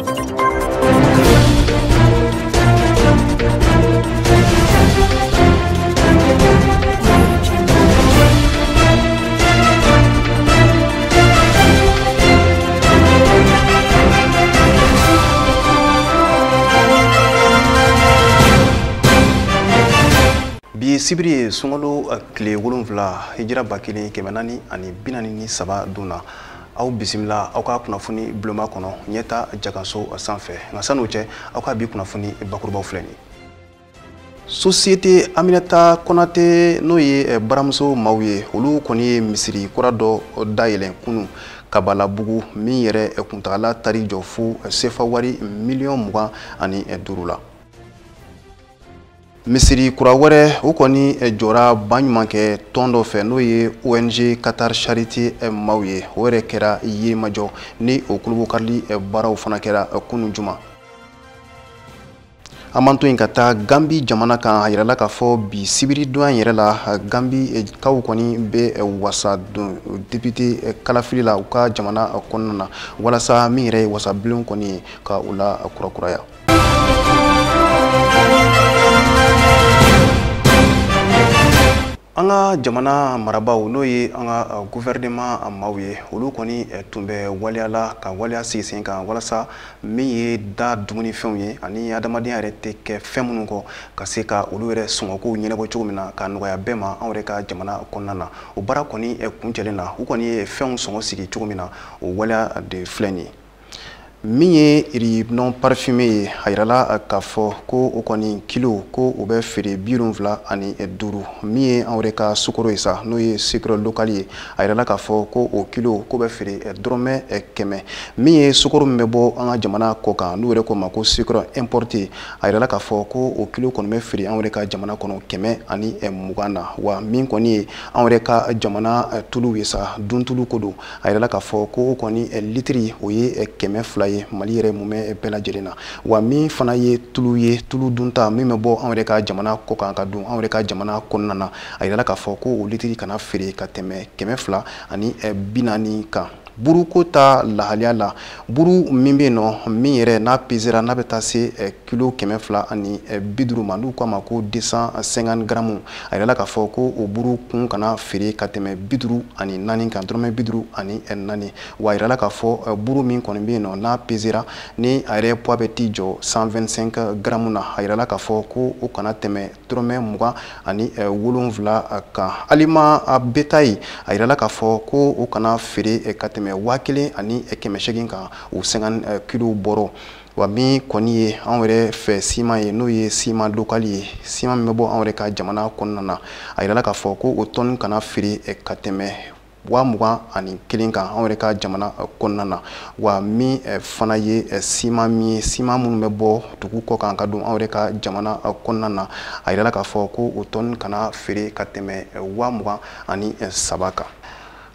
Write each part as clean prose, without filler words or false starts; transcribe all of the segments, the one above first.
Bi sibiri sungalo kile wolonfila hijira bakelen kɛmɛ naani ani bi naani ni saba duna aw bisimila aw ka kunnafoni buloma kɔnɔ ɲɛta jaganso sanfɛ nka san'o cɛ aw ka bi kunnafoni bakurubaw filɛ nin Société Aminata Konate n'o ye baramuso maaw ye olu kɔni ye misiri kura dɔ dayɛlɛn kunu Kabalabugu min yɛrɛ kuntagala tari jɔ fo sefa wari $25,000 la. Misiri kura wɛrɛ o kɔni jɔra baɲuman kɛ tɔn dɔ fɛ n'o ye ONG Qatar Charity maaw ye o yɛrɛ kɛra yemajɔ ni o kulubokarili baaraw fana kɛra kunu juma. An man to yen ka taa Gambi jamana kan a yirala k'a fɔ bi sibiri don yɛrɛ la Gambi kaw kɔni bɛ wasa don député kalafili la u ka jamana kɔnɔna na walasa min yɛrɛ ye wasabilen kɔni ye ka u la kurakuraya. An ka jamana marabaw n'o ye an ka gouvernement maaw ye olu kɔni tun bɛ waliyala ka waliya sigi sen kan walasa min ye da dumunifɛnw ye ani adamadenya yɛrɛ tɛ kɛ fɛn minnu kɔ ka se ka olu yɛrɛ sɔngɔkow ɲɛnabɔ cogo min na ka nɔgɔya bɛɛ ma anw yɛrɛ ka jamana kɔnɔna na o baara kɔni kuncɛlen na u kɔni ye fɛnw sɔngɔ sigi cogo min na o waliya de filɛ nin ye. Min ye riz non parfumé ye a yirala k'a fɔ ko o kɔni kilo ko o bɛ feere $75 min ye anw yɛrɛ ka sukaro ye sa n'o ye sucre local ye a yirala k'a fɔ ko o kilo ko bɛ feere dɔrɔmɛ 100 min ye sukaro min bɛ bɔ an ka jamana kɔ kan n'u yɛrɛ ko ma ko sucre importé a yirala k'a fɔ ko o kilo kɔni bɛ feere anw yɛrɛ ka jamana kɔnɔ 120 na wa min kɔni ye anw yɛrɛ ka jamana tulu ye sa duntulu ko don a yirala k'a fɔ ko o kɔni litiri o ye 200 Mali yɛrɛ mumɛ bɛɛ lajɛlen na wa min fana ye tulu dunta min bɛ bɔ anw yɛrɛ ka jamana kɔ kan ka dun anw yɛrɛ ka jamana kɔnɔna na a yirala k'a fɔ ko o litiri kana feere ka tɛmɛ 240 kan. Buru ko ta lahaliya la buru min bɛ yen nɔ min yɛrɛ n'a pesera n'a bɛ taa se kilo 250 ma n'u k'a ma ko 250 grammes a yirala k'a fɔ ko o buru kun kana feere ka tɛmɛ 54 kan dɔrɔmɛ 54 wa a yirala k'a fɔ buru min kɔni bɛ yen nɔ n'a pesera ni a yɛrɛ poids bɛ t'i jɔ 125 grammes na a yirala k'a fɔ ko o kana tɛmɛ dɔrɔmɛ 27 kan aliment bétail a yirala k'a fɔ ko o kana feere ka tɛmɛ 1,800 kan o 50 kilo bɔrɔ wa min kɔni ye anw yɛrɛ fɛ siman ye n'o ye siman local ye siman min bɛ bɔ anw yɛrɛ ka jamana kɔnɔna na a yirala k'a fɔ ko o tɔni kana feere ka tɛmɛ 21 kan anw yɛrɛ ka jamana kɔnɔna na wa min fana ye siman minnu bɛ bɔ dugu kɔ kan ka don anw yɛrɛ ka jamana kɔnɔna na a yirala k'a fɔ ko o tɔni kana feere ka tɛmɛ 23 kan.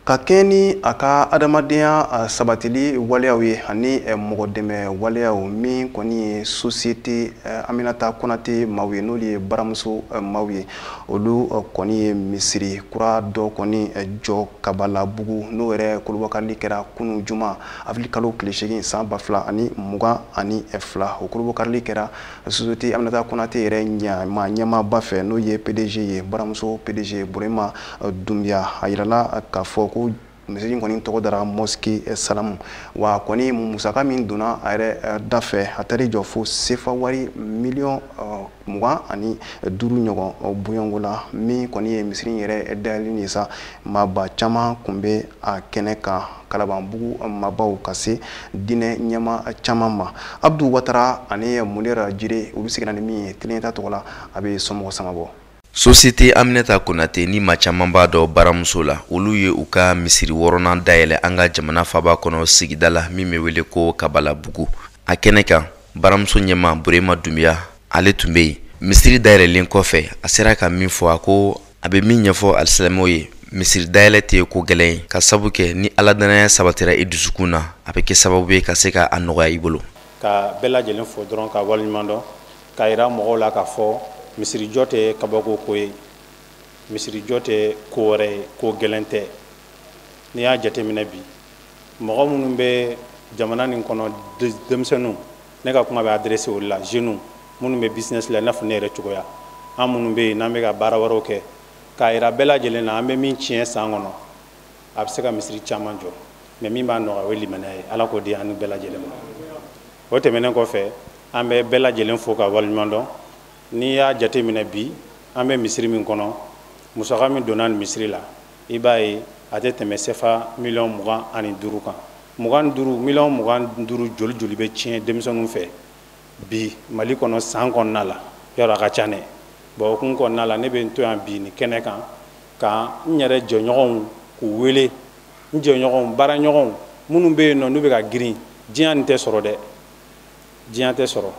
Ka kɛɲɛ ni a ka adamadenya sabatili waleyaw ye ani mɔgɔ dɛmɛ waleyaw min kɔni ye Société Aminata Konate maaw ye n'olu ye baramuso maaw ye olu kɔni ye misiri kura dɔ kɔni jɔ Kabalabugu n'o yɛrɛ kolobakarili kɛra kunu juma avril kalo tile 8 san 2022 o kolobakarili kɛra Société Aminata Konate yɛrɛ ɲɛmaaba fɛ n'o ye PDG ye baramuso PDG Burema Dumbiya a yirala k'a fɔ ko misiri kɔni tɔgɔ dara Mosquée Salamu wa kɔni musaka min donna a yɛrɛ da fɛ a taara jɔ fo sefa wari $25,000 ɲɔgɔn bɔɲɔngo la min kɔni ye misiri yɛrɛ dayɛlɛli ye sa maaba caman kun bɛ a kɛnɛ kan Kalabanbugu maabaw ka se diinɛ ɲɛma caman ma Abdou Watara ani Munera Jire olu sigira ni min ye kelen ta tɔgɔ la a bɛ somɔgɔ samabɔ. Société Aminata Konate ni maa caman b'a dɔn baramuso la olu ye u ka misiri wɔɔrɔnan dayɛlɛ an ka jamana faaba kɔnɔ sigida la min bɛ wele ko Kabalabugu a kɛnɛ kan baramuso ɲɛma Burema Dumbiya ale tun bɛ yen misiri dayɛlɛlen kɔfɛ a sera ka min fɔ a ko a bɛ min ɲɛfɔ alisilamɛw ye misiri dayɛlɛ tɛ ko gɛlɛn ye ka sabu kɛ ni aladanaya sabatira i dusukun na a bɛ kɛ sababu ye ka se ka a nɔgɔya i bolo ka bɛɛ lajɛlen fo dɔrɔn ka waleɲuman dɔn ka yira mɔgɔw la k'a fɔ misiri jɔ tɛ kabako ko ye misiri jɔ tɛ ko wɛrɛ ye ko gɛlɛn tɛ n'i y'a jateminɛ bi mɔgɔ minnu bɛ jamana nin kɔnɔ denmisɛnninw ne ka kuma bɛ adressé olu la jeunes minnu bɛ business la i n'a fɔ ne yɛrɛ cogoya an minnu bɛ yen n'an bɛ ka baara wɛrɛw kɛ k'a yira bɛɛ lajɛlen na an bɛ min tiɲɛ san kɔnɔ a bɛ se ka misiri caman jɔ mais min b'a nɔgɔya o ye limaniya ye ala k'o di an ni bɛɛ lajɛlen ma o tɛmɛnen kɔfɛ an bɛ bɛɛ lajɛlen fo ka waleɲuman dɔn n'i y'a jateminɛ bi an bɛ misiri min kɔnɔ musaka min donna nin misiri la i b'a ye a tɛ tɛmɛ sefa miliyɔn 25 kan 25 miliyɔn 25 joli joli bɛ tiɲɛ denmisɛnninw fɛ bi Mali kɔnɔ san kɔnɔna la yɔrɔ a ka ca dɛ bon o kun kɔnɔna la ne bɛ n to yan bi ni kɛnɛ kan ka n yɛrɛ jɛɲɔgɔnw k'u wele n jɛɲɔgɔnw baaraɲɔgɔnw minnu bɛ yen nɔ n'u bɛ ka girin diɲɛ nin tɛ sɔrɔ dɛ diɲɛ tɛ sɔrɔ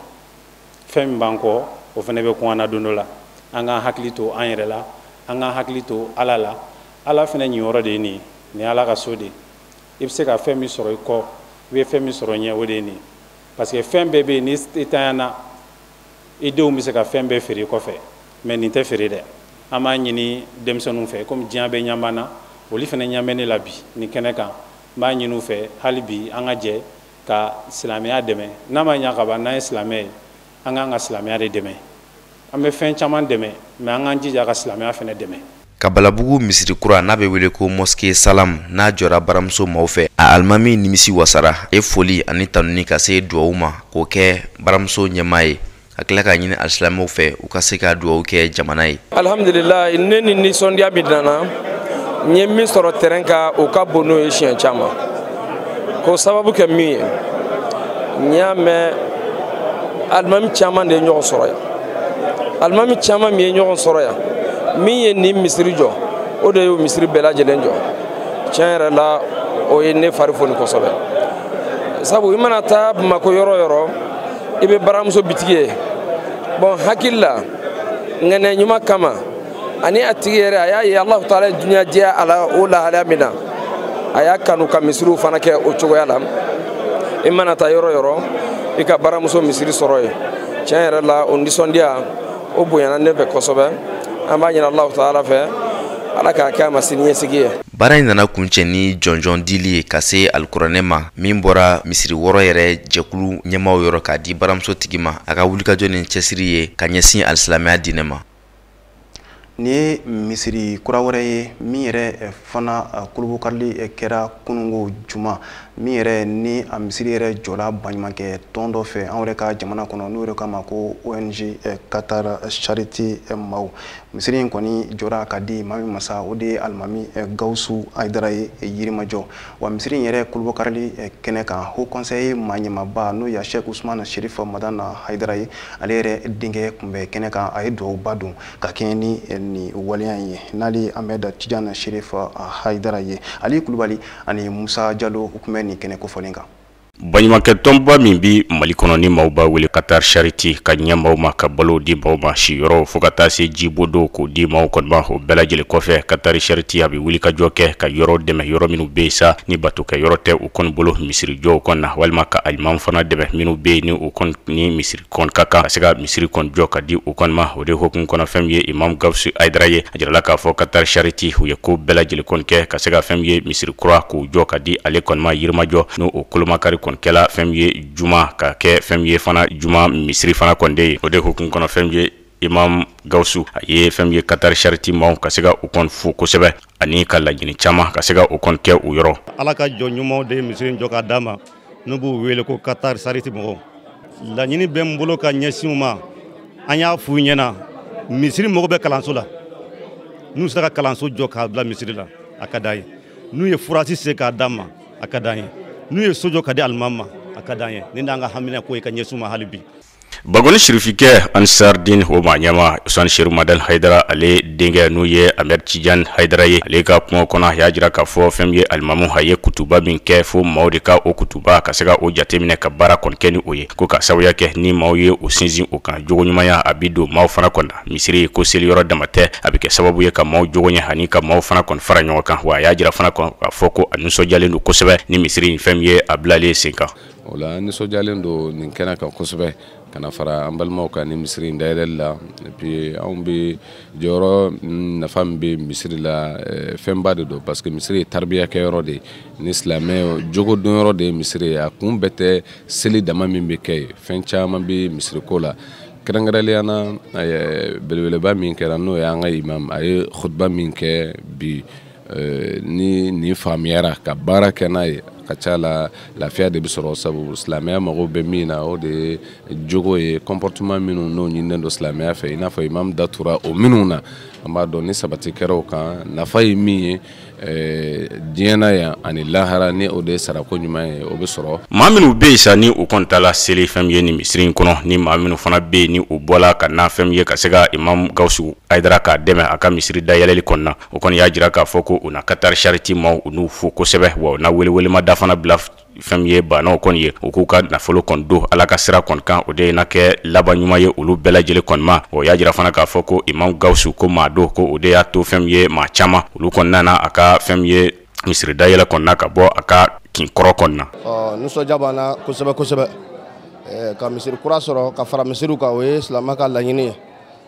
fɛn min b'an kɔ o fana bɛ kun an na don dɔ la an k'an hakili to an yɛrɛ la an k'an hakili to ala la ala fana ɲiyɔrɔ de ye nin ye nin ye ala ka so de ye i bɛ se ka fɛn min sɔrɔ i kɔ i bɛ fɛn min sɔrɔ ɲɛ o de ye nin ye parce que fɛn bɛɛ bɛ yen ni i tanyana i denw bɛ se ka fɛn bɛɛ feere i kɔfɛ mais nin tɛ feere dɛ an b'a ɲini denmisɛnninw fɛ komi diɲɛ bɛ ɲaman na olu fana ɲɛ bɛ ne la bi nin kɛnɛ kan n b'a ɲini u fɛ hali bi an ka jɛ ka silamɛya dɛmɛ n'a ma ɲa ka ban n'an ye silamɛ ye an k'an ka silamɛya de dɛmɛ an bɛ fɛn caman dɛmɛ mais an k'an jija ka silamɛya fana dɛmɛ. Kabalabugu misiri kura n'a bɛ wele ko mosquée Salam n'a jɔra baramuso maaw fɛ a alimami nimisi wasara e foli ani tanuni ka se duwawu ma k'o kɛ baramuso ɲɛmaa ye a tila ka ɲini alisilamɛw fɛ u ka se ka duwawu kɛ jamana ye. Alhamdulillah ne ni nisɔndiya bi nana n ye min sɔrɔ terrain kan o ka bon n'o ye siɲɛ caman k'o sababu kɛ min ye n y'a mɛn alimami caman de ye ɲɔgɔn sɔrɔ yan alimami caman min ye ɲɔgɔn sɔrɔ yan min ye nin misiri jɔ o de ye misiri bɛɛ lajɛlen jɔ tiɲɛ yɛrɛ la o ye ne fari foni kosɛbɛ sabu i mana taa Bamako yɔrɔ o yɔrɔ i bɛ baramuso bitigi ye bon hakili la ŋɛnɛ ɲuman kama ani a tigi yɛrɛ a y'a ye Alahu Taala ye dunuya diya a la o lahalaya min na a y'a kanu ka misiriw fana kɛ o cogoya la i mana taa yɔrɔ o yɔrɔ i ka baramuso misiri sɔrɔ yen tiɲɛ yɛrɛ la o nisɔndiya o bonyana ne fɛ kosɛbɛ an b'a ɲini Alahu Taala fɛ ala k'a kɛ a ma sini ɲɛsigi ye. Baara in nana kuncɛ ni jɔnjɔn dili ye ka se alikuranɛ ma min bɔra misiri wɔɔrɔ yɛrɛ jɛkulu ɲɛmaaw yɔrɔ k'a di baramuso tigi ma a ka wulikajɔ ni cɛsiri ye ka ɲɛsin alisilamɛya diinɛ ma. Nin ye misiri kura wɛrɛ ye min yɛrɛ fana kolobokarili kɛra kunungo juma min yɛrɛ ni a misiri yɛrɛ jɔla baɲumankɛ tɔn dɔ fɛ an yɛrɛ ka jamana kɔnɔ n'o yɛrɛ kama ko ONG Qatar Charity maaw misiri in kɔni jɔra ka di maa min masa o de ye alimami Gawusu Ayidara ye Yirimajɔ wa misiri in yɛrɛ kolobokarili kɛnɛ kan Haut Conseil maaɲɛmaaba n'o ye Sheikh Usman Sherif Madana Hayidara ye ale yɛrɛ denkɛ kunbɛ kɛnɛ kan a ye duwawuba don ka kɛɲɛ ni waleya in ye n'ale Ahmed Tidiane Sherif Hayidara ye Ali Kulubali ani Musa Jalo u kun bɛ nin kɛnɛ kofɔlen kan. Baɲumankɛ tɔnba min bi Mali kɔnɔ ni maaw b'a wele Qatar Charity ka ɲɛ maaw ma ka balo di maaw ma siyɔrɔ fo ka taa se jibo do k'o di maaw kɔnɔma o bɛɛ lajɛlen kɔfɛ Qatar Charity a bɛ wulikajɔ kɛ ka yɔrɔ dɛmɛ yɔrɔ minnu bɛ yen sa ni batokɛ yɔrɔ tɛ u kɔni bolo misiri jɔw kɔnɔ na walima ka alimamu fana dɛmɛ minnu bɛ yen ni u kɔni ni misiri kɔni ka kan ka se ka misiri kɔni jɔ ka di u kɔni ma o de hokumu kɔnɔ fɛn min ye Imam Gawusu Ayidara ye a jirala k'a fɔ Qatar Charity u ye ko bɛɛ lajɛlen kɔni kɛ ka se ka fɛn min ye misiri kura k'u jɔ ka di ale kɔni ma Yirimajɔ n'o o kolomakari kɔni kɛla fɛn ye juma ka kɛ fɛn ye fana juma misiri fana kɔnde ye o de hukumu kɔnɔ fɛn ye Imam Gawusu a ye fɛn ye Qatar Charity maaw ka se ka u kɔni fo kosɛbɛ ani ka laɲini caman ka se ka u kɔni kɛ u yɔrɔ. Ala ka jɔ ɲumanw de misiri jɔ ka d'a ma n'u b'u wele ko Qatar Charity mɔgɔw laɲini bɛ n bolo ka ɲɛsin u ma an y'a f'u ɲɛna misiri mɔgɔ bɛ kalanso la n'u sera ka kalanso jɔ k'a bila misiri la a ka d'an ye n'u ye furasi se k'a d'a ma a ka d'an ye n'u ye so jɔ ka di alimami ma a ka d'an ye ni n'an ka hamina ko ye ka ɲɛsin u ma hali bi. Bagoni Shirifikɛ Ansardin o maaɲɛma Usman Sheru Madal Hayidara ale denkɛ n'o ye Ahmed Tidiane Hayidara ye ale ka kuma kɔnɔ a y'a jira k'a fɔ fɛn ye alimamu a ye kutuba min kɛ fo maaw de ka o kutuba ka se ka o jateminɛ ka baara kɔni kɛ ni o ye ko ka sababuya kɛ ni maaw ye o sinsin o kan jogo ɲumanya a bi don maaw fana kɔnɔ misiri ko seli yɔrɔ dama tɛ a bɛ kɛ sababu ye ka maaw jogo ɲɛ ani ka maaw fana kɔni fara ɲɔgɔn kan wa a y'a jira fana k'a fɔ ko a nisɔndiyalen don kosɛbɛ ni misiri in fɛn ye a bilalen sen kan. O la nisɔndiyalen don nin kɛnɛ kan kosɛbɛ kana fara an balimaw kan ni misiri in dayɛlɛli la et puis anw be jɔyɔrɔ nafa min be misiri la fɛnba de don parce que misiri ye taribiya kɛyɔrɔ de ni silamɛ jogo donyɔrɔ de ye misiri ye a kun bɛɛ tɛ seli dama min be kɛ ye fɛn caman be misiriko la kɛrɛnkɛrɛnliyana belebeleba min kɛra n'o ye an ka imam a ye khutba min kɛ bi ni faamuyara ka baara kɛ n'a ye ka ca la lafiya de bɛ sɔrɔ sabu silamɛya mago bɛ min na o de ye jogo ye comportement minnu n'o ɲininen don silamɛya fɛ i n'a fɔ imam datura o minnu na an b'a dɔn ni sabati kɛra o kan nafa ye min ye diɲɛ na yan ani lahara ni o de ye sarako ɲuman ye o bɛ sɔrɔ. maa minnu bɛ yen sa ni u kɔni taala seli fɛn min ye nin misiri in kɔnɔ ni maa minnu fana bɛ yen ni u bɔla ka na fɛn min ye ka se ka imam Gawusu Ayidara k'a dɛmɛ a ka misiri dayɛlɛli kɔnɔ na o kɔni y'a jira k'a fɔ ko u na Qatar Charity maaw u n'u fo kosɛbɛ wa u na welewelemada fana bila fɛn min ye bannaw kɔni ye u k'u ka nafolo kɔni don ala ka sira kɔni kan o de ye na kɛ laban ɲuman ye olu bɛɛ lajɛlen kɔni ma o y'a jira fana k'a fɔ ko imam Gawusu ko maa don ko o de y'a to fɛn min ye maa caman olu kɔni nana a ka fɛn min ye misiri dayɛlɛ kɔni na ka bɔ a ka kin kɔrɔ kɔni na. Nisɔndiya b'an na kosɛbɛ kosɛbɛ ka misiri kura sɔrɔ ka fara misiriw kan o ye silamɛ ka laɲini ye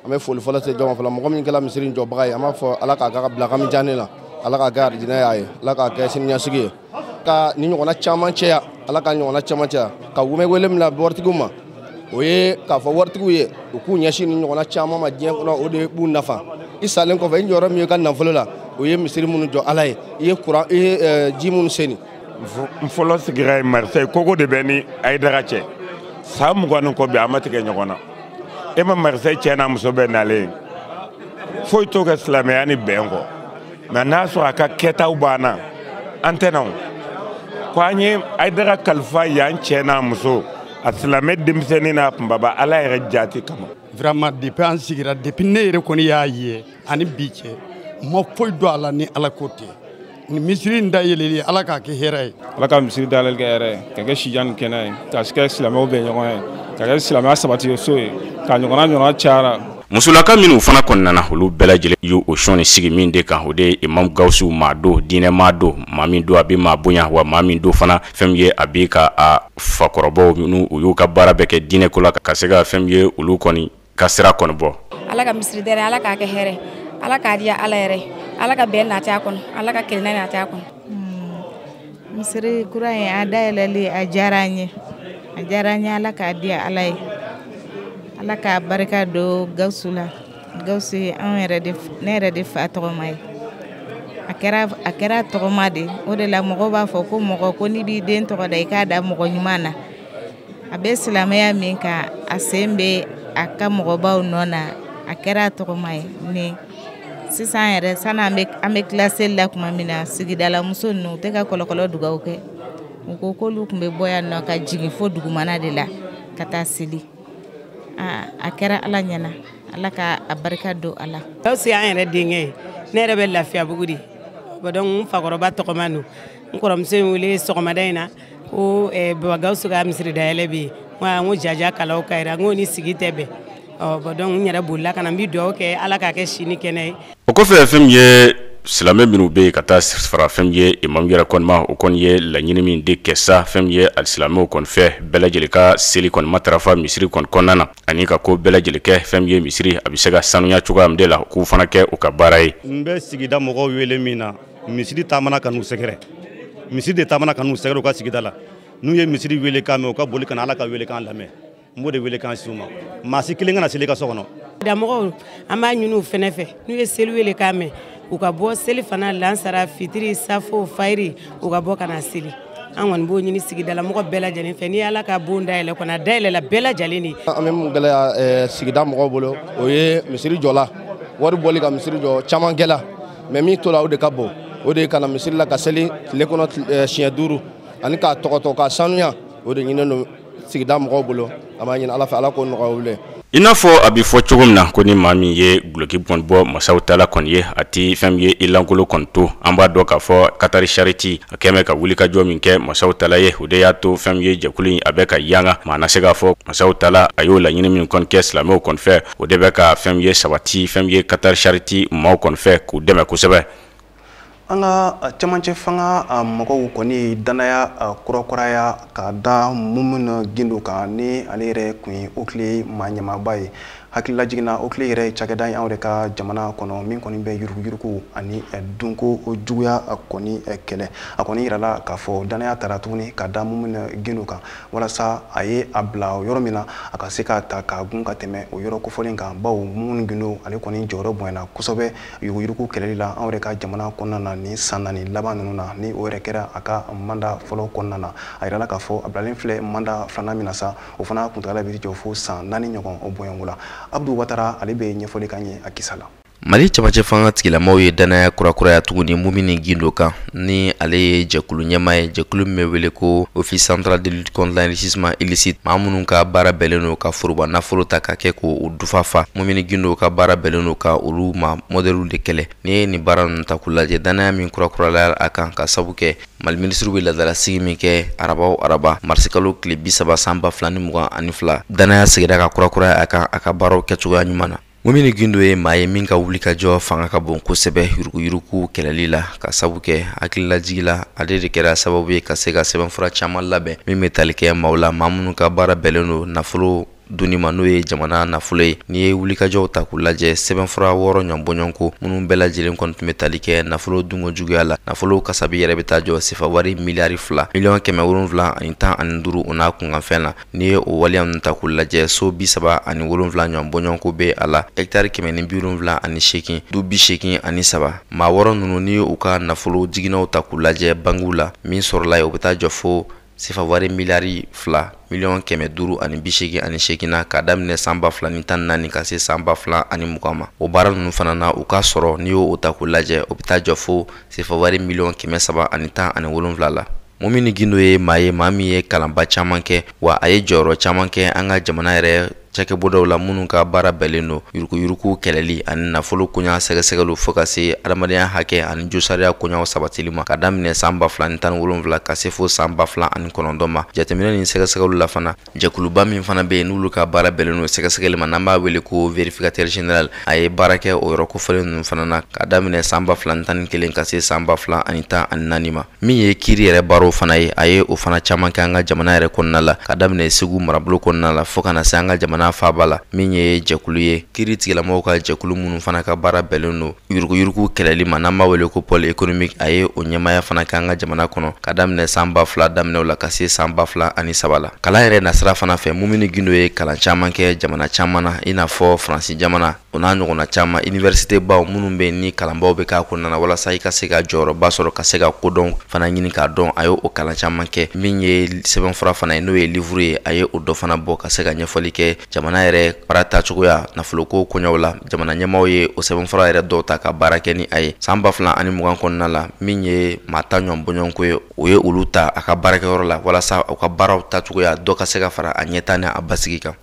an bɛ foli fɔlɔ se jɔn fɔlɔ mɔgɔ min kɛla misiri in jɔbaga ye an b'a fɔ ala k'a ka bila kami diyanen la ala k'a kɛ arijinɛ y'a ye ala k'a kɛ siniɲɛsigi ye ka ni ɲɔgɔnna caman cɛya ala ka ɲɔgɔnna caman cɛya ka wele min na waritigiw ma o ye k'a fɔ waritigiw ye u k'u ɲɛsin ni ɲɔgɔnna caman ma diɲɛ kɔnɔ o de b'u nafa i salen kɔfɛ i jɔyɔrɔ min ye ka nafolo la o ye misiri minnu jɔ ala ye i ye kuran i ye ji minnu seni. n fɔlɔ sigira ye Marseille kogo de bɛ ni Ayidara cɛ san 20 ni kɔ bi a ma tigɛ ɲɔgɔn na e ma Marseille cɛ n'a muso bɛ nalen foyi t'o kɛ silamɛya ni bɛn kɔ mais n'a sɔrɔ a ka kɛtaw banna an tɛ na ko an ye Ayidara kalifa yan cɛ n'a muso a silamɛ denmisɛnnin n'a kunbaba ala yɛrɛ jati kama. Vraiment depuis an sigira depuis ne yɛrɛ kɔni y'a ye ani bi cɛ ma foyi don a la ni ala ko tɛ ni misiri in dayɛlɛli ala k'a kɛ hɛrɛ ye. ala ka misiri dayɛlɛli kɛ hɛrɛ ye ka kɛ sijan ni kɛnɛ ye ka kɛ silamɛw bɛn ɲɔgɔn ye ka kɛ silamɛya sabati so ye ka ɲɔgɔnna cayara. musolaka minnu fana kɔni nana olu bɛɛ lajɛlen y'o sɔnni sigi min de kan o de ye imam Gawusu maa don diinɛ maa don maa min don a bɛ maa bonya wa maa min don fana fɛn min ye a bɛ ka a fakɔrɔbaw minnu u y'u ka baara bɛɛ kɛ diinɛ ko la ka se ka fɛn min ye olu kɔni ka sira kɔni bɔ. ala ka misiri dayɛlɛ ala k'a kɛ hɛrɛ ala k'a diya ala yɛrɛ ala ka bɛn nati a kɔnɔ ala ka kelenna nati a kɔnɔ. misiri kura in a dayɛlɛli a diyara an ye ala k'a diya ala ye ala k'a barika don Gawusu la Gawusu ye ne yɛrɛ de fa tɔgɔma ye a kɛra tɔgɔma de o de la mɔgɔ b'a fɔ ko mɔgɔ ko n'i b'i den tɔgɔ da i k'a da mɔgɔ ɲuman na a bɛ silamɛya min kan a sen bɛ a ka mɔgɔbaw nɔ na a kɛra tɔgɔma ye ni sisan yɛrɛ sani an bɛ tila seli la tuma min na sigidala muso ninnu u tɛ ka kɔlɔkɔlɔ dugawu kɛ u ko k'olu tun bɛ bɔ yan nɔ ka jigin fo dugumana de la ka taa seli a kɛra ala ɲɛna ala ka a barika don a la. Gawusu y'an yɛrɛ denkɛ ye ne yɛrɛ bɛ Lafiyabugu de donc n fakɔrɔba tɔgɔma don n kɔrɔmuso in wele sɔgɔmada in na ko baba Gawusu ka misiri dayɛlɛ bɛ yen n ko jaja kalaw ka yira n ko ni sigi tɛ bɛn donc n yɛrɛ bolila ka na n bɛ dugawu kɛ ala k'a kɛ sini kɛnɛ ye. o kɔfɛ fɛn min ye silamɛ minnu bɛ yen ka taa fara fɛn min ye imam yɛrɛ kɔni ma o kɔni ye laɲini min de kɛ sa fɛn min ye alisilamɛw kɔni fɛ bɛɛ lajɛlen ka seli kɔni matarafa misiri kɔni kɔnɔna na ani ka ko bɛɛ lajɛlen kɛ fɛn min ye misiri a bɛ se ka sanuya cogoya min de la k'u fana kɛ u ka baara ye. n bɛ sigida mɔgɔw wele min na misiri taamana ka n'u sɛgɛrɛ misiri de taamana ka n'u sɛgɛrɛ u ka sigida la n'u ye misiri wele kan mɛn u ka boli ka na ala ka wele kan lamɛn n b'o de wele kan si u ma maa si kelen kana seli ka so kɔnɔ. damɔgɔw an b'a ɲini u fɛnɛ fɛ n'u ye seli wele kan mɛn u ka bɔ seli fana lansara fitiri safo fayiri u ka bɔ ka na seli an kɔni b'o ɲini sigidala mɔgɔ bɛɛ lajɛlen fɛ ni ala ka bon dayɛlɛ kɔni a dayɛlɛla bɛɛ lajɛlen de. an bɛ mun gɛlɛya sigida mɔgɔw bolo o ye misiri jɔla wari bɔli ka misiri jɔ caman kɛla mais min tora o de ka bon o de ye ka na misiri la ka seli tile kɔnɔ siɲɛ 5 ani k'a tɔgɔtɔ k'a sanuya o de ɲininen don sigida mɔgɔw bolo an b'a ɲini ala fɛ ala k'o nɔgɔya olu ye. i n'a fɔ a bɛ fɔ cogo min na ko ni maa min ye guloki kɔni bɔ masaw tala kɔni ye a ti fɛn min ye i lankolo kɔni to an b'a dɔn k'a fɔ Qatar Charity a kɛmɛ ka wulikajɔ min kɛ masaw tala ye o de y'a to fɛn min ye jɛkulu in a bɛ ka yanga maa na se k'a fɔ masaw tala a y'o laɲini min kɔni kɛ silamɛw kɔni fɛ o de bɛ ka fɛn min ye sabati fɛn min ye Qatar Charity maaw kɔni fɛ k'u dɛmɛ kosɛbɛ. an ka camancɛ fanga mɔgɔw kɔni danaya kurakuraya ka da mun gindo kan ni ale yɛrɛ kun ye Oakley maaɲɛmaaba ye hakilila jiginna Oakley yɛrɛ cakɛda ye anw yɛrɛ ka jamana kɔnɔ min kɔni bɛ yuruguyurugu ani dunko juguya kɔni kɛlɛ a kɔni yirala k'a fɔ danaya tara tuguni ka da mun gindo kan walasa a ye a bila yɔrɔ min na a ka se k'a ta k'a gun ka tɛmɛ o yɔrɔ kofɔlen kan bawo mun gindo ale kɔni jɔyɔrɔ bonyana kosɛbɛ yuruguyurugu kɛlɛli la anw yɛrɛ ka jamana kɔnɔna na ni san 4 laban ninnu na ni o yɛrɛ kɛra a ka manda fɔlɔ kɔnɔna na a yirala k'a fɔ a bilalen filɛ manda filanan min na sa o fana kuntagala bɛ jɔ fo san 4 ɲɔgɔn o bonyanko la Abdou Watara ale bɛ ɲɛfɔli kan ye a kisa la Mali camancɛ fanga tigilamaaw ye danaya kurakuraya tuguni mumini gindo kan ni ale ye jɛkulu ɲɛmaa ye jɛkulu min bɛ wele ko Office Central de Lutte contre l'Enrichissement Illicite maa minnu ka baara bɛlen don ka foroba nafolo ta ka kɛ k'o dufafa mumini gindo ka baara bɛlen don ka olu ma modèle de kɛlɛ ni ye nin baara ninnu ta k'u lajɛ danaya min kurakurala a kan ka sabu kɛ Mali ministre bɛ ladala sigi min kɛ araba marisi kalo tile 30 san 2022 danaya sigira ka kurakuraya a kan a ka baaraw kɛcogoya ɲuman na Mumini gindo ye maa ye min ka wuli ka jɔ fanga ka bon kosɛbɛ yuruguyurugu kɛlɛli la ka sabu kɛ hakililajigi la ale de kɛra sababu ye ka se ka sɛbɛnfura caman labɛn min bɛ tali kɛ maaw la maa minnu ka baara bɛlen don nafolo dunima n'o ye jamana nafolo ye ni ye wulikajɔw ta k'u lajɛ sɛbɛnfura 6 ɲɔnbɔɲɔnko minnu bɛɛ lajɛlen kɔni tun bɛ tali kɛ nafolo dunko juguya la nafolo kasabi yɛrɛ bɛ taa jɔ sifa wari miliyari 2 miliyɔn 775 o n'a kunkanfɛn la ni ye o waleya ninnu ta k'u lajɛ so 37 ɲɔnbɔɲɔnko bɛ a la hectare 178 du 83 maa 6 ninnu ni u ka nafolo jiginnaw ta k'u lajɛ bangiw la min sɔrɔla ye o bɛ taa jɔ fo sifa wari miliyari 2 miliyɔn 588 na ka daminɛ san 2014 ka se san 2020 ma o baara ninnu fana na u ka sɔrɔ ni y'o ta k'u lajɛ o bɛ taa jɔ fo sifa wari miliyɔn 317 la Mumini gindo ye maa ye maa min ye kalanba caman kɛ wa a ye jɔyɔrɔ caman kɛ an ka jamana yɛrɛ cakɛbɔdaw la minnu ka baara bɛlen don yuruguyurugu kɛlɛli ani nafolo koɲa sɛgɛsɛgɛliw fo ka se adamadenya hakɛ ani josariya koɲaw sabatili ma ka daminɛ san 2017 ka se fo san 2019 ma jateminɛ ni sɛgɛsɛgɛliw la fana jɛkuluba min fana bɛ yen n'olu ka baara bɛlen don sɛgɛsɛgɛli ma n'an b'a wele ko vérificateur général a ye baara kɛ o yɔrɔ kofɔlen ninnu fana na ka daminɛ san 2011 ka se san 2014 ma min ye kiiri yɛrɛ baaraw fana ye a ye o fana caman kɛ an ka jamana yɛrɛ kɔnɔna la ka daminɛ Segu marabolo kɔnɔna la fo ka na se an ka jamana faaba la min ye jɛkulu ye kiiri tigilamɔgɔw ka jɛkulu minnu fana ka baara bɛlen don yuruguyurugu kɛlɛli ma n'an b'a wele ko pôle économique a ye o ɲɛmaya fana kɛ an ka jamana kɔnɔ ka daminɛ san 2000 daminɛw la ka se san 2003 la kalan yɛrɛ nasira fana fɛ Mumini gindo ye kalan caman kɛ jamana caman na i n'a fɔ Faransi jamana o n'a ɲɔgɔnna caman université baw minnu bɛ ni kalanbaw bɛ k'a kɔnɔna na walasa i ka se ka jɔyɔrɔba sɔrɔ ka se ka kodɔn fana ɲini k'a dɔn a ye o kalan caman kɛ min ye sɛbɛnfura fana ye n'o ye livre ye a ye o dɔ fana bɔ ka se ka ɲɛfɔli kɛ jamana yɛrɛ baara tacogoya nafoloko koɲaw la jamana ɲɛmaaw ye o sɛbɛnfura yɛrɛ dɔw ta ka baara kɛ ni a ye san 2020 kɔnɔna la min ye maa ta ɲɔnbɔɲɔnko ye o ye olu ta a ka baarakɛyɔrɔ la walasa u ka baaraw tacogoya dɔ ka se ka fara a ɲɛta ni a basigi kan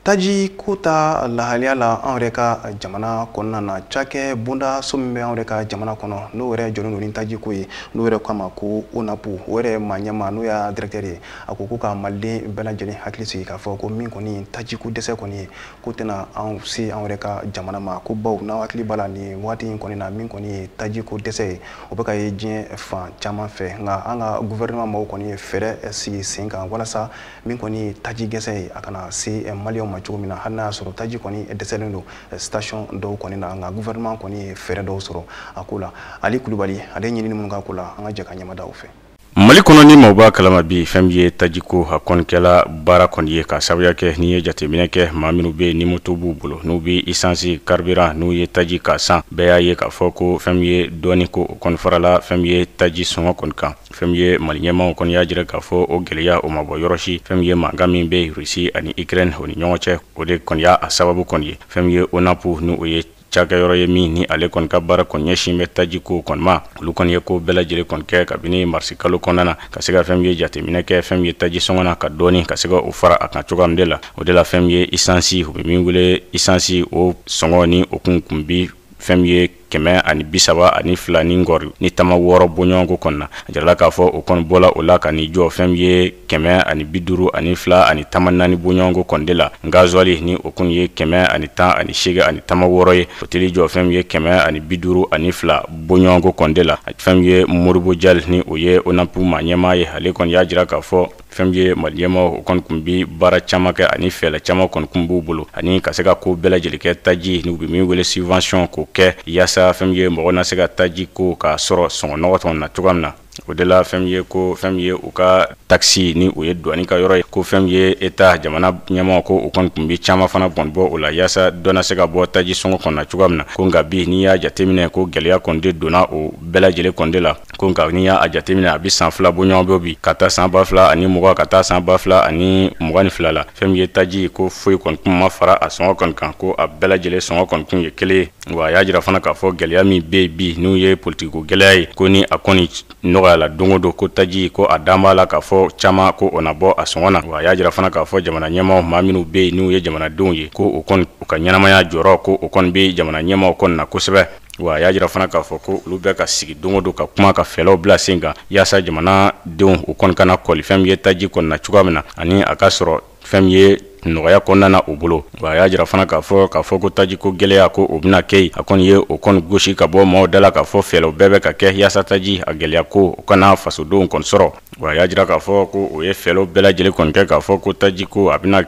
taji ko ta lahaliya la an yɛrɛ ka jamana kɔnɔna na cakɛ bonda so min bɛ an yɛrɛ ka jamana kɔnɔ n'o yɛrɛ jɔlen don ni taji ko ye n'o yɛrɛ kama ko ONAPU o yɛrɛ maa ɲɛma n'o y'a directeur ye a ko ka maliden bɛɛ lajɛlen hakili sigi k'a fɔ ko min kɔni taji ko dɛsɛ kɔni ye ko tɛna an se an yɛrɛ ka jamana ma ko baw n'aw hakili b'a la nin waati in kɔni na min kɔni ye taji ko dɛsɛ ye o bɛ ka ye diɲɛ fan caman fɛ nka an ka gouvernement maaw kɔni ye fɛɛrɛ sigi sen kan walasa min kɔni ye taji dɛsɛ ye a kana se maliyɛnw ma cogo min na hali n'a y'a sɔrɔ taji kɔni dɛsɛlen don station dɔw kɔni na nka gouvernement kɔni ye fɛɛrɛ dɔw sɔrɔ a ko la Ali Kulubali ale ɲinini minnu ka ko la an ka jɛ ka ɲɛmada o fɛ Mali kɔnɔ ni maaw b'a kalama bi fɛn min ye tajiko a kɔnikɛla baara kɔni ye ka sababuya kɛ n'i ye jateminɛ kɛ maa minnu bɛ yen ni moto b'u bolo n'u bɛ isansi carburant n'u ye taji ka san bɛɛ y'a ye k'a fɔ ko fɛn min ye dɔɔni ko o kɔni farala fɛn min ye taji sɔngɔ kɔni kan fɛn min ye Mali ɲɛmaaw kɔni y'a jira k'a fɔ o gɛlɛya o ma bɔ yɔrɔ si fɛn min ye mankan min bɛ Rusi ani Ukraine o ni ɲɔgɔn cɛ o de kɔni y'a sababu kɔni ye fɛn min ye ONAPU ni o ye cakɛyɔrɔ ye min ni ale kɔni ka baara kɔni ɲɛsin bɛ taji ko kɔni ma olu kɔni ye ko bɛɛ lajɛlen kɔni kɛ kabini marisi kalo kɔnɔna na ka se ka fɛn min ye jateminɛ kɛ fɛn min ye taji sɔngɔ na ka dɔɔni ka se ka o fara a kan cogoya min de la o de la fɛn min ye isansi u bɛ min wele isansi o sɔngɔ ni o kun bi fɛn min ye 132 ani fila ni ngɔri ni tama 6 bɔɲɔgɔnko kɔnɔna a jirala k'a fɔ o kɔni bɔla o la ka n'i jɔ fɛn ye 152 ani fila ani tama 4 bɔɲɔgɔnko kɔni de la gasoil ni o kun ye 110 ani 8 ani tama 6 ye o teli jɔ fɛn ye 150 ani fila bɔɲɔgɔnko kɔni de la fɛn ye Moribo Jal ni o ye ONAPU ma ɲɛmaa ye ale kɔni y'a jira k'a fɔ fɛn ye maliyɛmaw o kɔni kun bi baara caman kɛ ani fɛɛrɛ caman kɔni kun b'u bolo ani ka se ka ko bɛɛ lajɛlen kɛ taji ni u bɛ min wele subvention k'o kɛ yaasa fɛn ye mɔgɔ na se ka taji ko k'a sɔrɔ sɔngɔnɔgɔ tɔn na cogoya min na o de la fɛn ye ko fɛn ye u ka taxi ni o ye douane ka yɔrɔ ye ko fɛn ye eta jamana ɲɛmaw ko o kɔni kun bi caman fana bɔn bɔ o la yaasa dɔ na se ka bɔ taji sɔngɔ kɔnɔ cogoya min na ko nka bi n'i y'a jateminɛ ko gɛlɛya kɔni de donna o bɛɛ lajɛlen kɔni de la ko nka n'i y'a jateminɛ a bi san 2 bɔɲɔgɔn bɔ bi ka taa san 2000 ani 20 ka taa san 2000 ani 22 la fɛn ye taji ko foyi kɔni kun ma fara a sɔngɔ kɔni kan ko a bɛɛ lajɛlen sɔngɔ kɔni kun ye kelen wa a y'a jira fana k'a fɔ gɛlɛya min bɛ bi n'u ye politiko gɛlɛya ye ko ni a kɔni nɔgɔya la don o don ko taji ko a dan b'a la k'a fɔ caman ko o na bɔ a sɔngɔ na wa a y'a jira fana k'a fɔ jamana ɲɛmaw maa minnu bɛ yen n'u ye jamanadenw ye ko o kɔni u ka ɲɛnamaya jɔyɔrɔ ko o kɔni bɛ jamana ɲɛmaw kɔni na kosɛbɛ wa a y'a jira fana k'a fɔ ko olu bɛ ka sigi don o don ka kuma ka fɛɛrɛw bila sen kan yaasa jamanadenw u kɔni kana kɔli fɛn ye taji kɔni na cogoya min na ani a ka sɔrɔ fɛn ye nɔgɔya kɔnɔna na u bolo wa a y'a jira fana k'a fɔ ko taji ko gɛlɛya ko o bɛna kɛ a kɔni ye o kɔni gosi ka bɔ maaw da la k'a fɔ fɛɛrɛw bɛɛ bɛ ka kɛ yaasa taji a gɛlɛya ko o kana fasodenw kɔni sɔrɔ wa a y'a jira k'a fɔ ko o ye fɛɛrɛw bɛɛ lajɛlen kɔni kɛ k'a fɔ ko taji ko a bɛna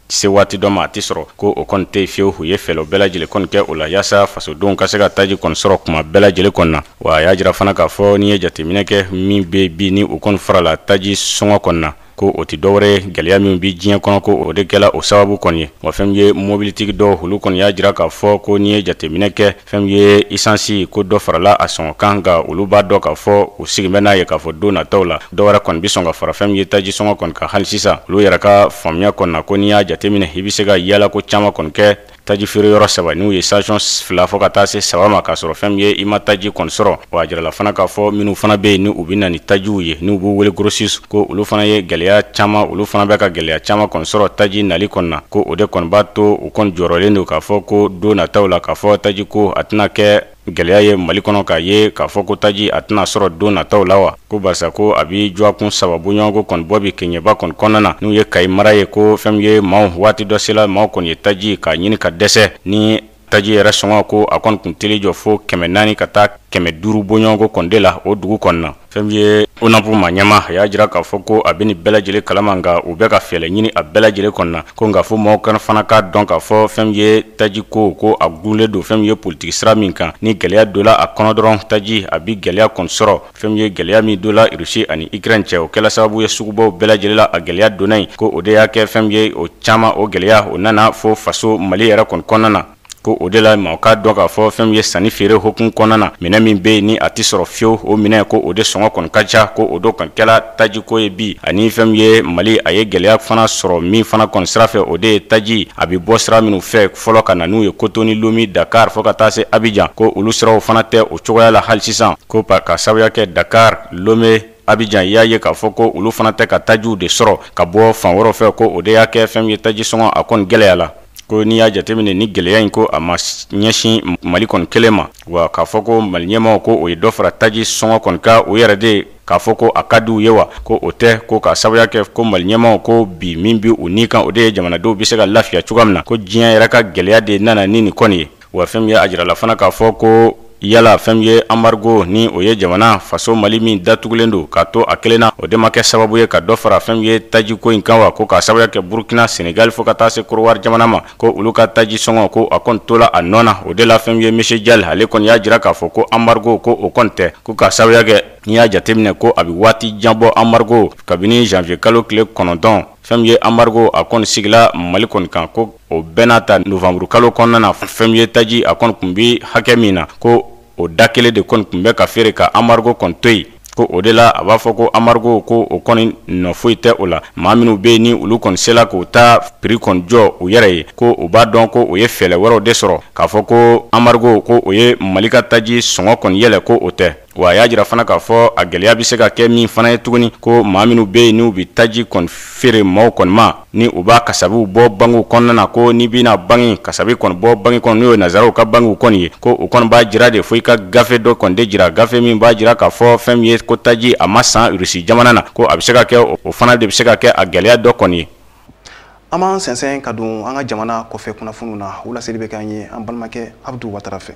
se waati dɔ ma a tɛ sɔrɔ ko o kɔni tɛ fiyewu u ye fɛɛrɛw bɛɛ lajɛlen kɔni kɛ o la yaasa fasodenw ka se ka taji kɔni sɔrɔ kuma bɛɛ lajɛlen kɔni na wa a y'a jira fana k'a fɔ n'i ye jateminɛ kɛ min bɛ bi ni o kɔni farala taji sɔngɔ kɔni na ko o tɛ dɔwɛrɛ ye gɛlɛya min bi diɲɛ kɔnɔ ko o de kɛla o sababu kɔni ye wa fɛn ye mobilitigi dɔw olu kɔni y'a jira k'a fɔ ko n'i ye jateminɛ kɛ fɛn ye isansi ko dɔ farala a sɔngɔ kan nka olu b'a dɔn k'a fɔ u sigi bɛ n'a ye k'a fɔ don nataw la dɔwɛrɛ kɔni bi sɔn ka fara fɛn ye taji sɔngɔ kɔni kan hali sisan olu yɛrɛ ka faamuya kɔni na ko n'i y'a jateminɛ i bɛ se ka yaala ko caman kɔni kɛ taji feere yɔrɔ 3 n'u ye station 2 fɔ ka taa se 3 ma k'a sɔrɔ fɛn ye i ma taji kɔni sɔrɔ wa a jirala fana k'a fɔ minnu fana bɛ yen ni u bɛ na ni tajiw ye n'u b'u wele grossistes ko olu fana ye gɛlɛya caman olu fana bɛ ka gɛlɛya caman kɔni sɔrɔ taji nali kɔni na ko o de kɔni b'a to u kɔni jɔrɔlen don k'a fɔ ko don nataw la k'a fɔ taji ko a tɛna kɛ gɛlɛya ye Mali kɔnɔ k'a ye k'a fɔ ko taji a tɛna sɔrɔ don nataw la wa ko barisa ko a bi jɔkun 3 bɔɲɔgɔnko kɔni bɔ bi kɛɲɛba kɔni kɔnɔna na n'u ye Kayi mara ye ko fɛn ye maaw waati dɔ sela maaw kɔni ye taji k'a ɲini ka dɛsɛ ni taji yɛrɛ sɔngɔ ko a kɔni kun teli jɔ fo 400 ka taa 500 bɔɲɔgɔnko kɔni de la o dugu kɔni na fɛn ye ONAPU ma ɲɛma a y'a jira k'a fɔ ko a bɛ nin bɛɛ lajɛlen kalama nka u bɛ ka fɛɛrɛ ɲini a bɛɛ lajɛlen kɔni na ko nka fo maaw kana fana k'a dɔn k'a fɔ fɛn ye taji ko a gunnen don fɛn ye politiki sira min kan ni gɛlɛya donna a kɔnɔ dɔrɔn taji a bi gɛlɛya kɔni sɔrɔ fɛn ye gɛlɛya min donna Rusi ani Ukraine cɛ o kɛla sababu ye sugubaw bɛɛ lajɛlen la a gɛlɛya donna yen ko o de y'a kɛ fɛn ye o caman o gɛlɛya o nana fo faso Mali yɛrɛ kɔni kɔnɔna na ko o de la maaw k'a dɔn k'a fɔ fɛn ye sanni feere hukumu kɔnɔna na minɛn min bɛ yen ni a tɛ sɔrɔ fiyewu o minɛn ko o de sɔngɔ kɔni ka ca ko o do kɔni kɛla taji ko ye bi ani fɛn ye Mali a ye gɛlɛya fana sɔrɔ min fana kɔni sira fɛ o de ye taji a bɛ bɔ sira minnu fɛ fɔlɔ ka na n'u ye Kotoni Lomé Dakar fo ka taa se Abidjan ko olu siraw fana tɛ o cogoya la hali sisan ko ka sababuya kɛ Dakar Lomé Abidjan y'a ye k'a fɔ ko olu fana tɛ ka tajiw de sɔrɔ ka bɔ fan wɛrɛw fɛ ko o de y'a kɛ fɛn ye taji sɔngɔ a kɔni gɛlɛya la ko n'i y'a jateminɛ ni gɛlɛya in ko a ma ɲɛsin Mali kɔni kelen ma wa k'a fɔ ko Mali ɲɛmaw ko o ye dɔ fara taji sɔngɔ kɔni ka o yɛrɛ de k'a fɔ ko a ka di u ye wa ko o tɛ ko k'a sababuya kɛ ko Mali ɲɛmaw ko bi min bi u ni kan o de ye jamanadenw bɛ se ka lafiya cogoya min na ko diɲɛ yɛrɛ ka gɛlɛya de nana ni nin kɔni ye wa fɛn ye a jirala fana k'a fɔ ko yala fɛn ye embargo ni o ye jamana faso Mali min datugulen don k'a to a kelen na o de ma kɛ sababu ye ka dɔ fara fɛn ye taji ko in kan wa ko k'a sababuya kɛ Burkina Senegal fo ka taa se Côte jamana ma ko olu ka taji sɔngɔ ko a kɔni tola a nɔ na o de la fɛn ye Monsieur Dial ale kɔni y'a jira k'a fɔ ko embargo ko o kɔni tɛ ko k'a sababuya kɛ n'i y'a jateminɛ ko a bɛ waati jan bɔ embargo kabini janvier kalo tile 9 fɛn ye embargo a kɔni sigila Mali kɔni kan ko o bɛɛ n'a ta novembre kalo kɔnɔna na fɛn ye taji a kɔni kun bi hakɛ min na ko o da kelen de kɔni kun bɛ ka feere ka embargo kɔni to yen ko o de la a b'a fɔ ko embargo ko o kɔni nɔ foyi tɛ o la maa minnu bɛ yen ni olu kɔni sela k'o ta prix kɔni jɔ u yɛrɛ ye ko o b'a dɔn ko o ye fɛɛrɛ wɛrɛw de sɔrɔ k'a fɔ ko embargo ko o ye Mali ka taji sɔngɔ kɔni yɛlɛ ko o tɛ wa a y'a jira fana k'a fɔ a gwɛlɛya bɛ se ka kɛ min fana ye tuguni ko maa minnu bɛ yen n'u bɛ taji kɔni feere maaw kɔni ma ni u b'a kasabiw bɔ bangew kɔnɔna na ko n'i bɛna bange kasabi kɔni bɔ bange kɔnɔ n'o ye nazaraw ka bangew kɔni ye ko o kɔni b'a jira de fo i ka gafe dɔ kɔni de jira gafe min b'a jira k'a fɔ fɛn min ye ko taji a ma san Rusi jamana na ko a bɛ se ka kɛ o fana de bɛ se ka kɛ a gwɛlɛya dɔ kɔni ye. An b'an sɛnsɛn ka don an ka jamana kɔfɛ kunnafoniw na o laseli bɛ k'an ye an balimakɛ Abdu Watara fɛ.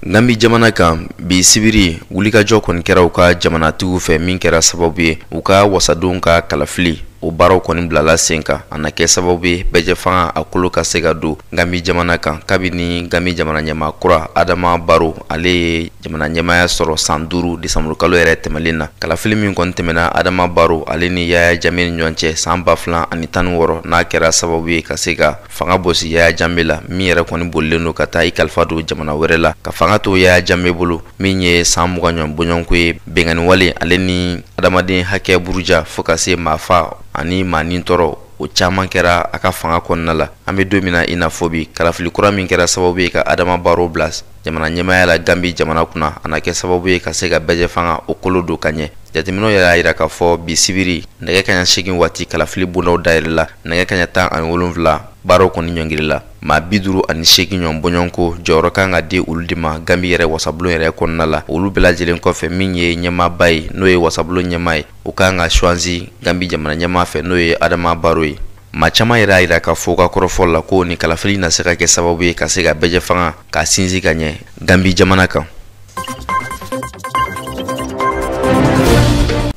Gambi jamana kan bi sibiri wulikajɔ kɔni kɛra u ka jamanatigiw fɛ min kɛra sababu ye u ka wasadonw ka kalafili o baaraw kɔni bilala sen kan a na kɛ sababu ye bɛjɛ fanga a kolo ka se ka don Gambi jamana kan kabini Gambi jamana ɲɛmaa kura Adama Barrow ale ye jamana ɲɛmaaya sɔrɔ san 5 Desanburu kalo yɛrɛ tɛmɛlen na kalafili min kɔni tɛmɛna Adama Barrow ale ni Yaya Jammeh ni ɲɔgɔn cɛ san 2016 n'a kɛra sababu ye ka se ka fanga bosi Yaya Jammeh la min yɛrɛ kɔni bolilen don ka taa i kalifa don jamana wɛrɛ la ka fanga to Yaya Jammeh bolo min ye san 20 ɲɔgɔn bɔɲɔgɔnko ye bɛnkanni wale ale ni adamaden hakɛ buruja fo ka se maafa ani maa ni tɔɔrɔ o caman kɛra a ka fanga kɔnɔna la an bɛ don min na i n'a fɔ bi kalafili kura min kɛra sababu ye ka Adama Barrow bila jamana ɲɛmaaya la Gambi jamana kunna a na kɛ sababu ye ka se ka bɛjɛ fanga o kolo don ka ɲɛ jateminɛw yɛrɛ y'a jira k'a fɔ bi sibiri nɛgɛ kaɲa 8 waati kalafili bondaw dayɛlɛla nɛgɛ kaɲa 17 Barrow kɔni ɲɔngirila maa 58 ɲɔgɔn bɔɲɔgɔnko jɔyɔrɔ kan ka di olu de ma Gambi yɛrɛ wasabulon yɛrɛ kɔnɔna la olu bɛɛ lajɛlen kɔfɛ min ye ɲɛmaaba ye n'o ye wasabulon ɲɛmaa ye o kan ka choisi Gambi jamana ɲɛmaa fɛ n'o ye Adama Barrow ye maa caman yɛrɛ y'a jira k'a fɔ ka kɔrɔfɔ la ko ni kalafili na se ka kɛ sababu ye ka se ka bɛjɛ fanga ka sinsin ka ɲɛ Gambi jamana kan.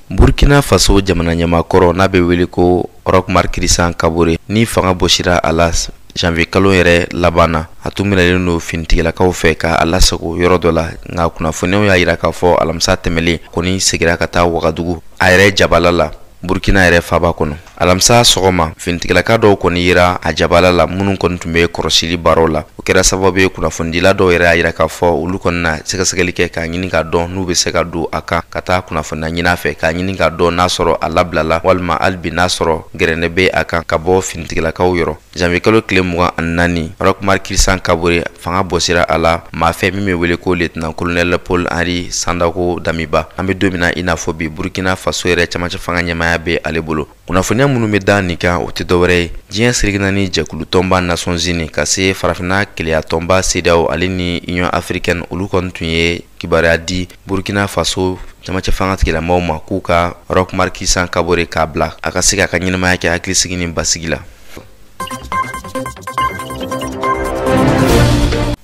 Burkina Faso jamana ɲɛmaakɔrɔ n'a bɛ wele ko Roch-Marc Christian Kabore ni fanga bɔsira a la janvier kalo yɛrɛ laban na a tun minɛlen don finitigilakaw fɛ ka lasago yɔrɔ dɔ la nka kunnafoniyaw y'a jira k'a fɔ alamisa tɛmɛlen kɔni segira ka taa Wagadugu a yɛrɛ jabala la Burkina yɛrɛ faba kɔnɔ alamisa sɔgɔma finitigilaka dɔw kɔni yira a jabala la minnu kɔni tun bɛ kɔrɔsili baaraw la o kɛra sababu ye kunnafonidila dɔw yɛrɛ y'a jira k'a fɔ olu kɔni na sɛgɛsɛgɛli kɛ k'a ɲini k'a dɔn n'u bɛ se ka don a kan ka taa kunnafoniya ɲini a fɛ k'a ɲini k'a dɔn n'a sɔrɔ a labilala walima hali bi n'a sɔrɔ gɛrɛndɛ bɛ a kan ka bɔ finitigilakaw yɔrɔ janvier kalo tile 24 Roch-Marc Christian Kabore fanga bɔsira a la maa fɛ min bɛ wele ko lieutenant colonel Paul Henri Sandaogo Damiba an bɛ don min na i n'a fɔ bi Burkina Faso yɛrɛ camancɛ fanga ɲɛmaaya bɛ ale bolo kunnafoniya minnu bɛ da nin kan o tɛ dɔwɛrɛ ye diɲɛ sirigina ni jɛkulu tɔnba Nations Unies ka se farafinna keleya tɔnba CEDEAO ale ni Union africaine olu kɔni tun ye kibaruya di Burkina Faso camancɛ fanga tigilamɔgɔw ma k'u ka Roch-Marc Christian Kabore k'a bila a ka se k'a ka ɲɛnamaya kɛ hakilisigi ni basigi la.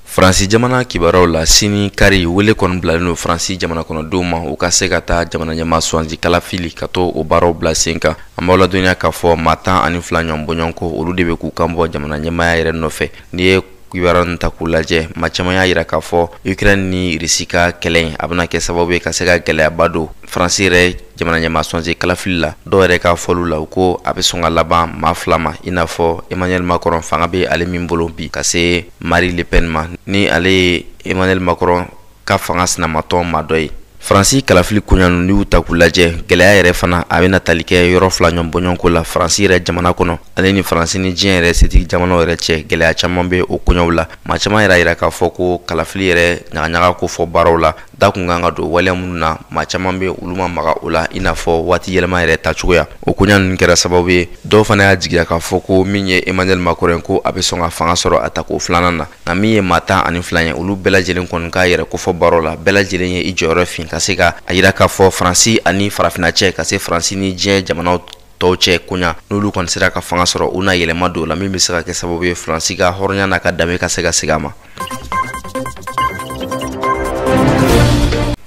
Faransi jamana kibaruyaw la sini kari wele kɔni bilalen don Faransi jamana kɔnɔdenw ma u ka se ka taa jamana ɲɛmaa suwansi kalafili ka to o baaraw bila sen kan an b'aw ladɔnniya k'a fɔ maa 12 ɲɔgɔn bɔɲɔgɔnko olu de bɛ k'u kan bɔ jamana ɲɛmaaya yɛrɛ nɔfɛ n'i ye kibaruya ninnu ta k'u lajɛ maa caman y'a jira k'a fɔ Ukraine ni Rusi ka kɛlɛ a bɛna kɛ sababu ye ka se ka gɛlɛyaba don Faransi yɛrɛ jamana ɲɛmaa suwansi kalafili la dɔw yɛrɛ ka fɔliw la u ko a bɛ sɔn ka laban maa 2 ma i n'a fɔ Emmanuel Macron fanga bɛ ale min bolo bi ka se Marine Le Pen ma ni ale ye Emmanuel Macron ka fanga sinamatɔ maa dɔ ye Faransi kalafili koɲanu n'u ta k'u lajɛ gɛlɛya yɛrɛ fana a bɛna tali kɛ yɔrɔ 2 ɲɔgɔn bɔɲɔgɔnko la Faransi yɛrɛ jamana kɔnɔ ale ni Faransi ni diɲɛ yɛrɛ setigi jamanaw yɛrɛ cɛ gɛlɛya caman bɛ o koɲɛw la maa caman yɛrɛ yira k'a fɔ ko kalafili yɛrɛ ɲagaɲaga ko fɔ baaraw la da kun kan ka don waleya minnu na maa caman bɛ olu ma maga o la i n'a fɔ waati yɛlɛma yɛrɛ tacogoya o koɲa ninnu kɛra sababu ye dɔw fana y'a jigiya k'a fɔ ko min ye Emmanuel Macron ko a bɛ sɔn ka fanga sɔrɔ a tako 2nan na nka min ye maa 12 ye olu bɛɛ lajɛlen kɔni k'a yɛrɛ kofɔ baaraw la bɛɛ lajɛlen ye i jɔyɔrɔ fin ka se ka a jira k'a fɔ Faransi ani farafinna cɛ ka se Faransi ni diɲɛ jamanaw tɔw cɛ koɲa n'olu kɔni sera ka fanga sɔrɔ u na yɛlɛma don la min bɛ se ka kɛ sababu ye Faransi ka hɔrɔnya n'a ka danbe ka se ka segin a ma.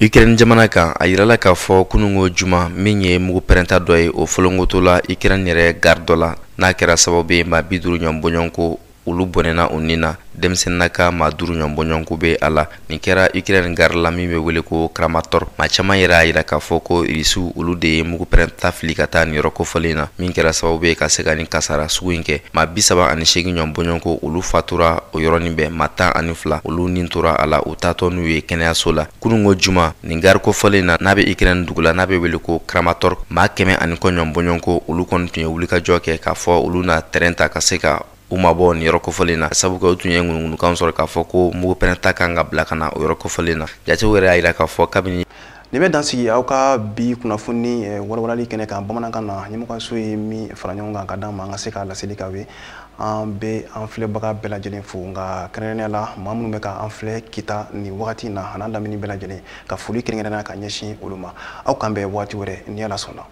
Ukraine jamana kan a yirala k'a fɔ kunungo juma min ye mugu pɛrɛnta dɔ ye o fɔlɔnkotola Ukraine yɛrɛ gare dɔ la n'a kɛra sababu ye maa 50 ɲɔgɔn bɔɲɔgɔnko olu bɔnɛna o nin na denmisɛnninna ka maa 5 ɲɔgɔn bɔɲɔgɔnko bɛ a la nin kɛra Ukraine gare la min bɛ wele ko Kramatorsk maa caman yɛrɛ y'a jira k'a fɔ ko Rusiw olu de ye mugu pɛrɛnta fili ka taa nin yɔrɔ kofɔlen na min kɛra sababu ye ka se ka nin kasara sugu in kɛ maa 38 ɲɔgɔn bɔɲɔgɔnko olu fatura o yɔrɔnin bɛɛ maa 12 olu nin tora a la u taatɔ n'u ye kɛnɛyaso la kunungo juma nin gare kofɔlen na n'a bɛ Ukraine dugu la n'a bɛ wele ko Kramatorsk maa 100 ɲɔgɔn bɔɲɔgɔnko olu kɔni tun ye wulikajɔ kɛ k'a fɔ olu na terrain ta ka se ka u ma bɔ nin yɔrɔ kofɔlen na sabu kɛ u tun ye ŋunuŋunukan sɔrɔ k'a fɔ ko mugu pɛnɛ ta kan ka bila ka na o yɔrɔ kofɔlen na jatew yɛrɛ y'a yira k'a fɔ kabini nin bɛ dansigi aw ka bi kunnafoni walawalali kɛnɛ kan bamanankan na ɲɛmɔgɔso ye min fara ɲɔgɔn kan ka d'an ma an ka se k'a laseli k'aw ye an bɛ an filɛbaga bɛɛ lajɛlen fo nka kɛrɛnkɛrɛnnenya la maa minnu bɛ ka an filɛ kita nin wagati in na an'an lamini bɛɛ lajɛlen ka foli kɛrɛnkɛrɛnnenya ka ɲɛsin olu ma aw kan bɛn waati wɛrɛ ni Ala sɔnna.